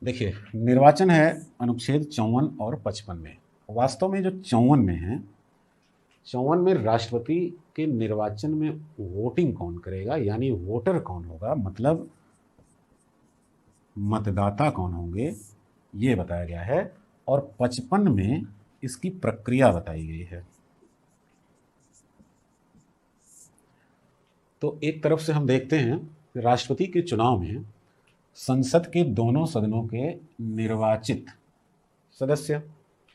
देखिए, निर्वाचन है अनुच्छेद 54 और 55 में। वास्तव में जो 54 में है, 54 में राष्ट्रपति के निर्वाचन में वोटिंग कौन करेगा, यानी वोटर कौन होगा, मतलब मतदाता कौन होंगे, ये बताया गया है। और 55 में इसकी प्रक्रिया बताई गई है। तो एक तरफ से हम देखते हैं कि राष्ट्रपति के चुनाव में संसद के दोनों सदनों के निर्वाचित सदस्य,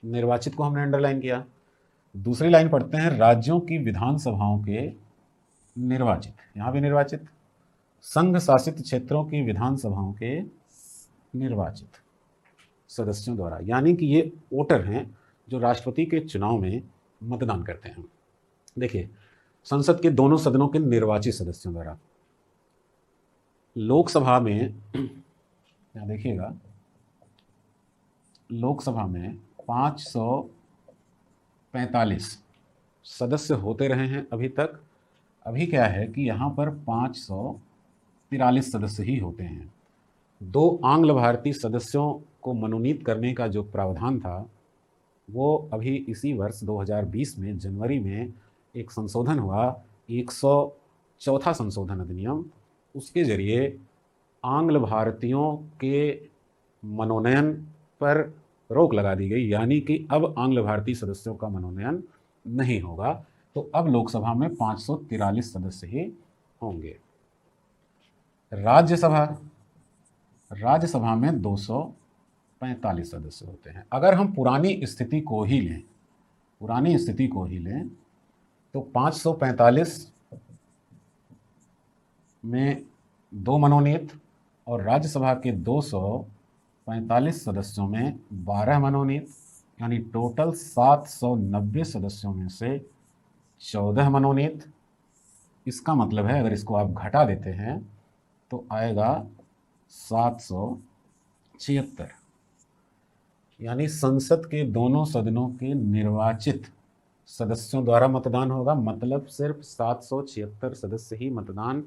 निर्वाचित को हमने अंडरलाइन किया। दूसरी लाइन पढ़ते हैं, राज्यों की विधानसभाओं के निर्वाचित, यहाँ भी निर्वाचित, संघ शासित क्षेत्रों की विधानसभाओं के निर्वाचित सदस्यों द्वारा, यानी कि ये वोटर हैं जो राष्ट्रपति के चुनाव में मतदान करते हैं। देखिए, संसद के दोनों सदनों के निर्वाचित सदस्यों द्वारा। लोकसभा में यहाँ देखिएगा, लोकसभा में 545 सदस्य होते रहे हैं अभी तक। अभी क्या है कि यहाँ पर 543 सदस्य ही होते हैं। 2 आंग्ल भारतीय सदस्यों को मनोनीत करने का जो प्रावधान था, वो अभी इसी वर्ष 2020 में जनवरी में एक संशोधन हुआ, 104वां संशोधन अधिनियम। उसके जरिए आंग्ल भारतीयों के मनोनयन पर रोक लगा दी गई, यानी कि अब आंग्ल भारतीय सदस्यों का मनोनयन नहीं होगा। तो अब लोकसभा में 543 सदस्य ही होंगे। राज्यसभा, राज्यसभा में 245 सदस्य होते हैं। अगर हम पुरानी स्थिति को ही लें, पुरानी स्थिति को ही लें, तो 545 में 2 मनोनीत और राज्यसभा के 245 सदस्यों में 12 मनोनीत, यानी टोटल 790 सदस्यों में से 14 मनोनीत। इसका मतलब है अगर इसको आप घटा देते हैं तो आएगा 776, यानी संसद के दोनों सदनों के निर्वाचित सदस्यों द्वारा मतदान होगा। मतलब सिर्फ 776 सदस्य ही मतदान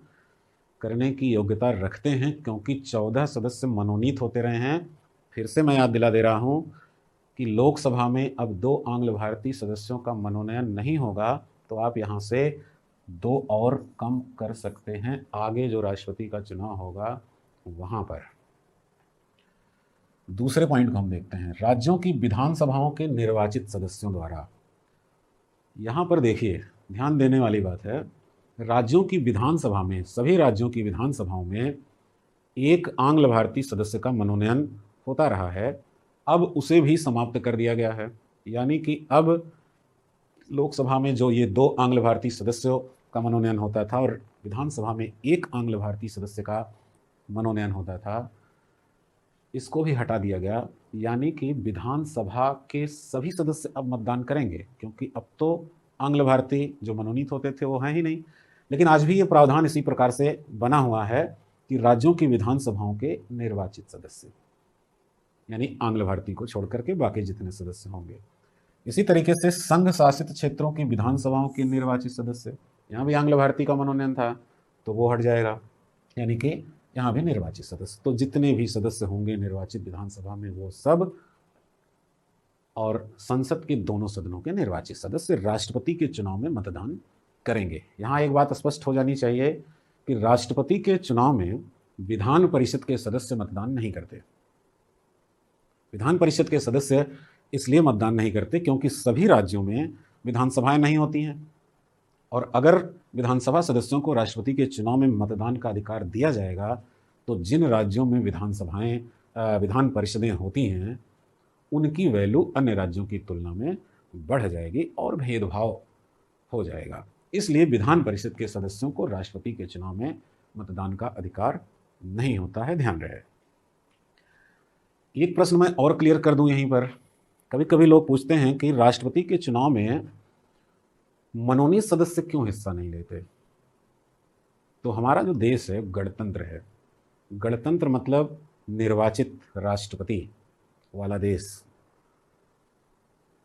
करने की योग्यता रखते हैं, क्योंकि 14 सदस्य मनोनीत होते रहे हैं। फिर से मैं याद दिला दे रहा हूं कि लोकसभा में अब 2 आंग्ल भारतीय सदस्यों का मनोनयन नहीं होगा, तो आप यहां से 2 और कम कर सकते हैं आगे जो राष्ट्रपति का चुनाव होगा वहां पर। दूसरे पॉइंट को हम देखते हैं, राज्यों की विधानसभाओं के निर्वाचित सदस्यों द्वारा। यहां पर देखिए, ध्यान देने वाली बात है, राज्यों की विधानसभा में, सभी राज्यों की विधानसभाओं में एक आंग्ल भारतीय सदस्य का मनोनयन होता रहा है। अब उसे भी समाप्त कर दिया गया है, यानी कि अब लोकसभा में जो ये 2 आंग्ल भारतीय सदस्यों का मनोनयन होता था और विधानसभा में 1 आंग्ल भारतीय सदस्य का मनोनयन होता था, इसको भी हटा दिया गया। यानी कि विधानसभा के सभी सदस्य अब मतदान करेंगे, क्योंकि अब तो आंग्ल भारतीय जो मनोनीत होते थे वो हैं ही नहीं। लेकिन आज भी ये प्रावधान इसी प्रकार से बना हुआ है कि राज्यों की विधानसभाओं के निर्वाचित सदस्य, यानी आंग्ल भारतीय को छोड़ करके बाकी जितने सदस्य होंगे। इसी तरीके से संघ शासित क्षेत्रों की विधानसभाओं के निर्वाचित सदस्य, यहाँ भी आंग्ल भारतीय का मनोनयन था तो वो हट जाएगा, यानी कि यहाँ भी निर्वाचित सदस्य। तो जितने भी सदस्य होंगे निर्वाचित विधानसभा में वो सब, और संसद के दोनों सदनों के निर्वाचित सदस्य राष्ट्रपति के चुनाव में मतदान करेंगे। यहाँ एक बात स्पष्ट हो जानी चाहिए कि राष्ट्रपति के चुनाव में विधान परिषद के सदस्य मतदान नहीं करते। विधान परिषद के सदस्य इसलिए मतदान नहीं करते क्योंकि सभी राज्यों में विधानसभाएं नहीं होती हैं, और अगर विधानसभा सदस्यों को राष्ट्रपति के चुनाव में मतदान का अधिकार दिया जाएगा तो जिन राज्यों में विधानसभाएं, विधान परिषदें होती हैं, उनकी वैल्यू अन्य राज्यों की तुलना में बढ़ जाएगी और भेदभाव हो जाएगा। इसलिए विधान परिषद के सदस्यों को राष्ट्रपति के चुनाव में मतदान का अधिकार नहीं होता है, ध्यान रहे। एक प्रश्न मैं और क्लियर कर दूं यहीं पर। कभी कभी लोग पूछते हैं कि राष्ट्रपति के चुनाव में मनोनीत सदस्य क्यों हिस्सा नहीं लेते। तो हमारा जो देश है गणतंत्र है, गणतंत्र मतलब निर्वाचित राष्ट्रपति वाला देश।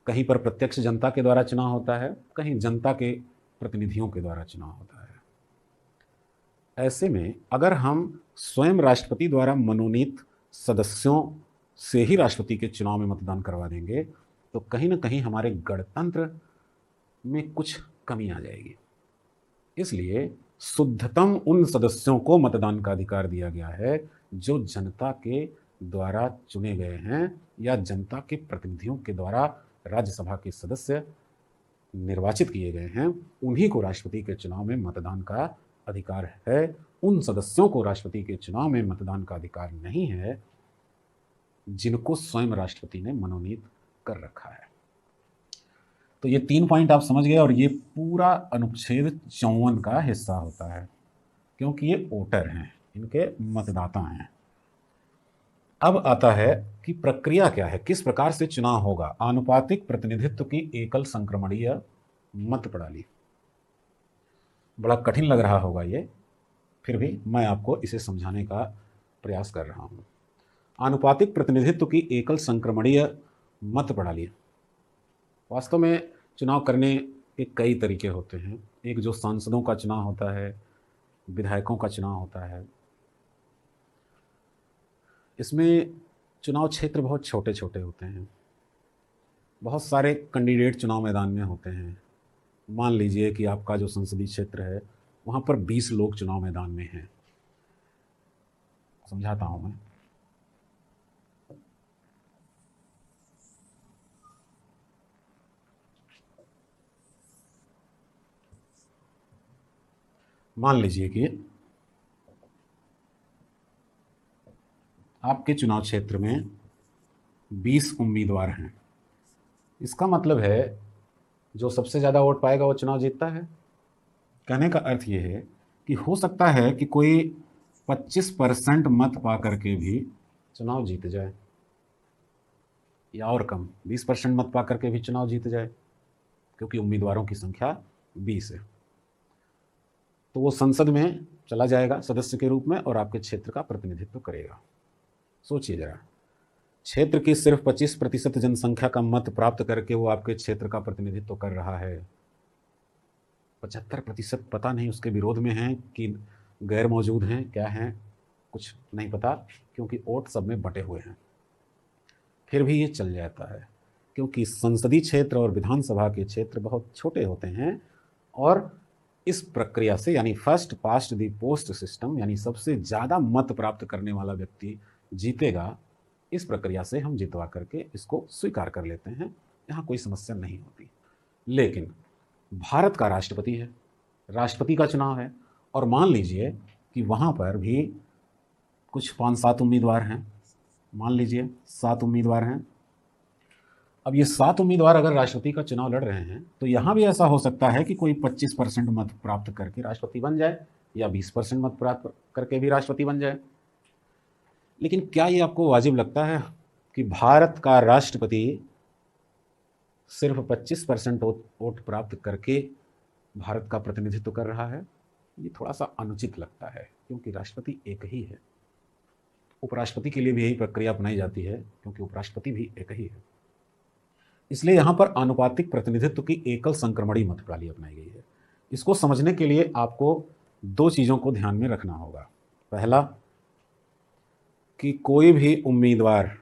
कहीं पर प्रत्यक्ष जनता के द्वारा चुनाव होता है, कहीं जनता के प्रतिनिधियों के द्वारा चुनाव होता है। ऐसे में अगर हम स्वयं राष्ट्रपति द्वारा मनोनीत सदस्यों से ही राष्ट्रपति के चुनाव में मतदान करवा देंगे तो कहीं ना कहीं हमारे गणतंत्र में कुछ कमी आ जाएगी। इसलिए शुद्धतम उन सदस्यों को मतदान का अधिकार दिया गया है जो जनता के द्वारा चुने गए हैं या जनता के प्रतिनिधियों के द्वारा राज्यसभा के सदस्य निर्वाचित किए गए हैं। उन्हीं को राष्ट्रपति के चुनाव में मतदान का अधिकार है। उन सदस्यों को राष्ट्रपति के चुनाव में मतदान का अधिकार नहीं है जिनको स्वयं राष्ट्रपति ने मनोनीत कर रखा है। तो ये 3 पॉइंट आप समझ गए और ये पूरा अनुच्छेद 54 का हिस्सा होता है क्योंकि ये वोटर हैं, इनके मतदाता हैं। अब आता है कि प्रक्रिया क्या है, किस प्रकार से चुनाव होगा। आनुपातिक प्रतिनिधित्व की एकल संक्रमणीय मत प्रणाली। बड़ा कठिन लग रहा होगा ये, फिर भी मैं आपको इसे समझाने का प्रयास कर रहा हूँ। आनुपातिक प्रतिनिधित्व की एकल संक्रमणीय मत प्रणाली। वास्तव में चुनाव करने के कई तरीके होते हैं। एक जो सांसदों का चुनाव होता है, विधायकों का चुनाव होता है, इसमें चुनाव क्षेत्र बहुत छोटे छोटे होते हैं। बहुत सारे कैंडिडेट चुनाव मैदान में होते हैं। मान लीजिए कि आपका जो संसदीय क्षेत्र है वहाँ पर 20 लोग चुनाव मैदान में हैं। समझाता हूँ मैं। मान लीजिए कि आपके चुनाव क्षेत्र में 20 उम्मीदवार हैं। इसका मतलब है जो सबसे ज़्यादा वोट पाएगा वो चुनाव जीतता है। कहने का अर्थ ये है कि हो सकता है कि कोई 25% मत पा करके भी चुनाव जीत जाए, या और कम 20% मत पा करके भी चुनाव जीत जाए, क्योंकि उम्मीदवारों की संख्या 20 है। तो वो संसद में चला जाएगा सदस्य के रूप में और आपके क्षेत्र का प्रतिनिधित्व करेगा। सोचिए जरा, क्षेत्र की सिर्फ 25% जनसंख्या का मत प्राप्त करके वो आपके क्षेत्र का प्रतिनिधित्व कर रहा है। 75% पता नहीं उसके विरोध में हैं कि गैर मौजूद हैं, क्या हैं कुछ नहीं पता, क्योंकि वोट सब में बटे हुए हैं। फिर भी ये चल जाता है क्योंकि संसदीय क्षेत्र और विधानसभा के क्षेत्र बहुत छोटे होते हैं और इस प्रक्रिया से, यानी first past the post system, यानी सबसे ज़्यादा मत प्राप्त करने वाला व्यक्ति जीतेगा, इस प्रक्रिया से हम जितवा करके इसको स्वीकार कर लेते हैं। यहाँ कोई समस्या नहीं होती। लेकिन भारत का राष्ट्रपति है, राष्ट्रपति का चुनाव है, और मान लीजिए कि वहाँ पर भी कुछ 5-7 उम्मीदवार हैं। मान लीजिए 7 उम्मीदवार हैं। अब ये 7 उम्मीदवार अगर राष्ट्रपति का चुनाव लड़ रहे हैं तो यहाँ भी ऐसा हो सकता है कि कोई 25% मत प्राप्त करके राष्ट्रपति बन जाए या 20% मत प्राप्त करके भी राष्ट्रपति बन जाए। लेकिन क्या ये आपको वाजिब लगता है कि भारत का राष्ट्रपति सिर्फ 25% वोट प्राप्त करके भारत का प्रतिनिधित्व कर रहा है? ये थोड़ा सा अनुचित लगता है क्योंकि राष्ट्रपति एक ही है। उपराष्ट्रपति के लिए भी यही प्रक्रिया अपनाई जाती है क्योंकि उपराष्ट्रपति भी एक ही है। इसलिए यहाँ पर आनुपातिक प्रतिनिधित्व की एकल संक्रमणीय मत प्रणाली अपनाई गई है। इसको समझने के लिए आपको 2 चीज़ों को ध्यान में रखना होगा। पहला, कि कोई भी उम्मीदवार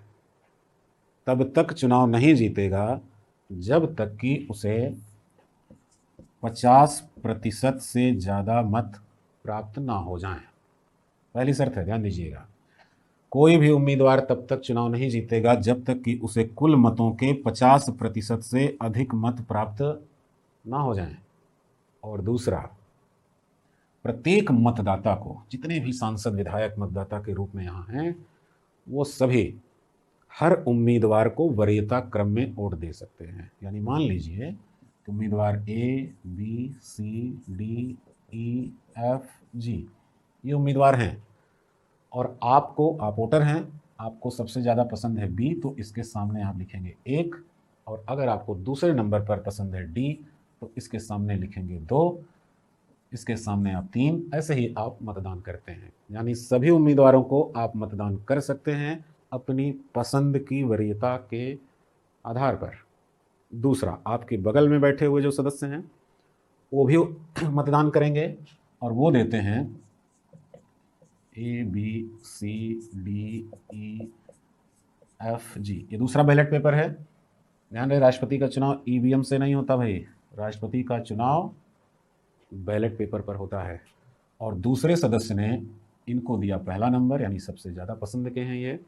तब तक चुनाव नहीं जीतेगा जब तक कि उसे 50% से ज़्यादा मत प्राप्त ना हो जाएं। पहली शर्त है, ध्यान दीजिएगा। कोई भी उम्मीदवार तब तक चुनाव नहीं जीतेगा जब तक कि उसे कुल मतों के 50% से अधिक मत प्राप्त ना हो जाएं। और दूसरा, प्रत्येक मतदाता को, जितने भी सांसद विधायक मतदाता के रूप में यहाँ हैं, वो सभी हर उम्मीदवार को वरीयता क्रम में वोट दे सकते हैं। यानी मान लीजिए कि उम्मीदवार ए, बी, सी, डी, ई, एफ, जी ये उम्मीदवार हैं और आप वोटर हैं, आपको सबसे ज़्यादा पसंद है बी, तो इसके सामने आप लिखेंगे 1, और अगर आपको दूसरे नंबर पर पसंद है डी तो इसके सामने लिखेंगे 2, इसके सामने आप 3। ऐसे ही आप मतदान करते हैं। यानी सभी उम्मीदवारों को आप मतदान कर सकते हैं अपनी पसंद की वरीयता के आधार पर। दूसरा, आपके बगल में बैठे हुए जो सदस्य हैं वो भी मतदान करेंगे और वो देते हैं ए, बी, सी, डी, ई, FG। ये दूसरा बैलेट पेपर है। ध्यान रहे, राष्ट्रपति का चुनाव ईवीएम से नहीं होता भाई, राष्ट्रपति का चुनाव बैलेट पेपर पर होता है। और दूसरे सदस्य ने इनको दिया पहला नंबर, यानी सबसे ज़्यादा पसंद के हैं ये।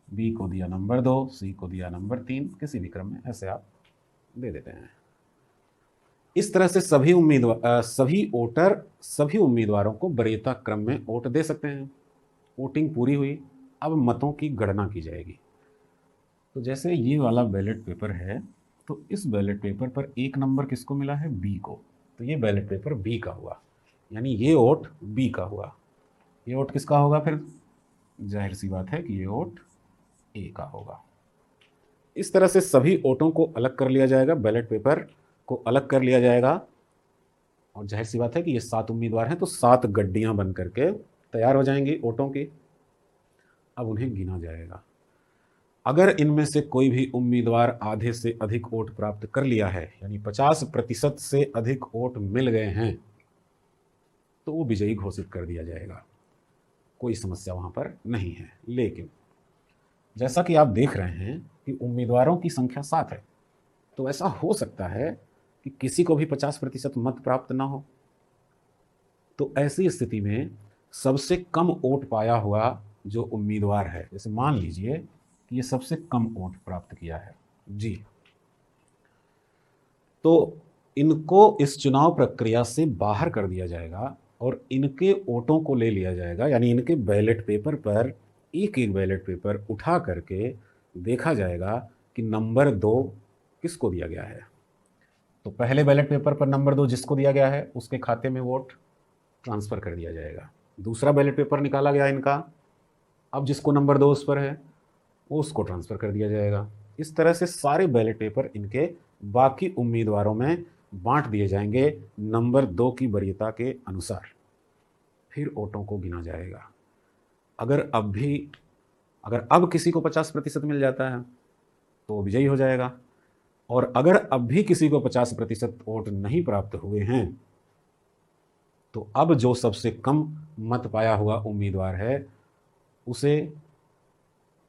बी को दिया नंबर 2, सी को दिया नंबर 3, किसी भी क्रम में ऐसे आप दे देते हैं। इस तरह से सभी वोटर सभी उम्मीदवारों को वरीयता क्रम में वोट दे सकते हैं। वोटिंग पूरी हुई, अब मतों की गणना की जाएगी। तो जैसे ये वाला बैलेट पेपर है, तो इस बैलेट पेपर पर एक नंबर किसको मिला है? बी को। तो ये बैलेट पेपर बी का हुआ, यानी ये वोट बी का हुआ। ये वोट किसका होगा फिर? जाहिर सी बात है कि ये वोट ए का होगा। इस तरह से सभी वोटों को अलग कर लिया जाएगा, बैलेट पेपर को अलग कर लिया जाएगा। और जाहिर सी बात है कि ये 7 उम्मीदवार हैं, तो 7 गड्डियां बन करके तैयार हो जाएंगी वोटों की। अब उन्हें गिना जाएगा। अगर इनमें से कोई भी उम्मीदवार आधे से अधिक वोट प्राप्त कर लिया है, यानी 50% से अधिक वोट मिल गए हैं, तो वो विजयी घोषित कर दिया जाएगा। कोई समस्या वहां पर नहीं है। लेकिन जैसा कि आप देख रहे हैं कि उम्मीदवारों की संख्या 7 है, तो ऐसा हो सकता है कि किसी को भी 50% मत प्राप्त ना हो। तो ऐसी स्थिति में सबसे कम वोट पाया हुआ जो उम्मीदवार है, जैसे मान लीजिए कि ये सबसे कम वोट प्राप्त किया है जी, तो इनको इस चुनाव प्रक्रिया से बाहर कर दिया जाएगा और इनके वोटों को ले लिया जाएगा। यानी इनके बैलेट पेपर पर एक एक बैलेट पेपर उठा करके देखा जाएगा कि नंबर 2 किसको दिया गया है। तो पहले बैलेट पेपर पर नंबर 2 जिसको दिया गया है उसके खाते में वोट ट्रांसफ़र कर दिया जाएगा। दूसरा बैलेट पेपर निकाला गया इनका, अब जिसको नंबर 2 उस पर है वो उसको ट्रांसफ़र कर दिया जाएगा। इस तरह से सारे बैलेट पेपर इनके बाकी उम्मीदवारों में बांट दिए जाएंगे नंबर 2 की वरीयता के अनुसार। फिर वोटों को गिना जाएगा। अगर अब किसी को 50% मिल जाता है तो वो विजयी हो जाएगा, और अगर अब भी किसी को 50% वोट नहीं प्राप्त हुए हैं, तो अब जो सबसे कम मत पाया हुआ उम्मीदवार है उसे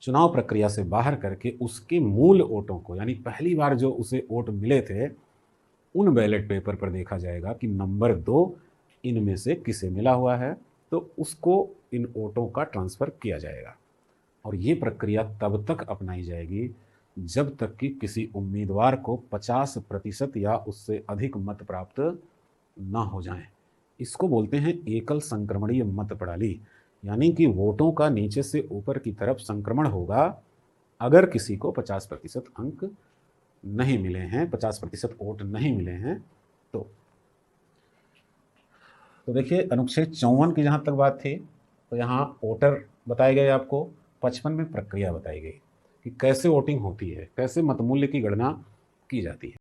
चुनाव प्रक्रिया से बाहर करके उसके मूल वोटों को, यानी पहली बार जो उसे वोट मिले थे, उन बैलेट पेपर पर देखा जाएगा कि नंबर 2 इनमें से किसे मिला हुआ है, तो उसको इन वोटों का ट्रांसफ़र किया जाएगा। और ये प्रक्रिया तब तक अपनाई जाएगी जब तक कि किसी उम्मीदवार को 50% या उससे अधिक मत प्राप्त ना हो जाएं। इसको बोलते हैं एकल संक्रमणीय मत प्रणाली, यानी कि वोटों का नीचे से ऊपर की तरफ संक्रमण होगा अगर किसी को 50% अंक नहीं मिले हैं, 50% वोट नहीं मिले हैं। तो देखिए, अनुच्छेद 54 की जहाँ तक बात थी, तो यहाँ वोटर बताए गए आपको, 55 में प्रक्रिया बताई गई कि कैसे वोटिंग होती है, कैसे मतमूल्य की गणना की जाती है।